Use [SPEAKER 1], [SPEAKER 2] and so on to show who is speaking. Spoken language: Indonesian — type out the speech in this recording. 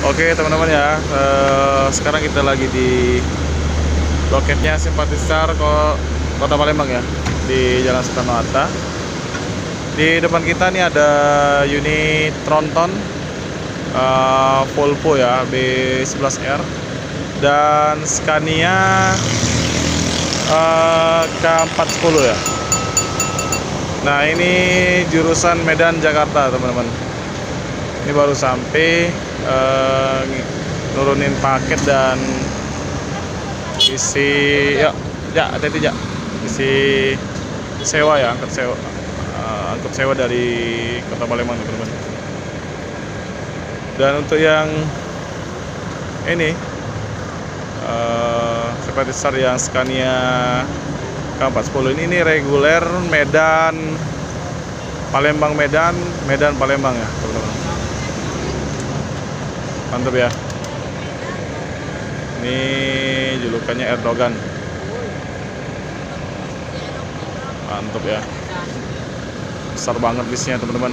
[SPEAKER 1] Oke teman-teman ya, sekarang kita lagi di loketnya Simpatistar Kota Palembang ya, di Jalan Soekarno-Hatta. Di depan kita nih ada unit Tronton Volvo ya, B11R, dan Scania K410 ya. Nah ini jurusan Medan Jakarta teman-teman. Ini baru sampai nurunin paket dan isi isi sewa ya, angkut sewa dari Kota Palembang teman-teman. Dan untuk yang ini Simpatistar yang Scania K410 ini reguler Medan Palembang, Medan Palembang ya teman-teman. Mantap ya. Ini julukannya Erdogan. Mantap ya. Besar banget bisnya teman-teman.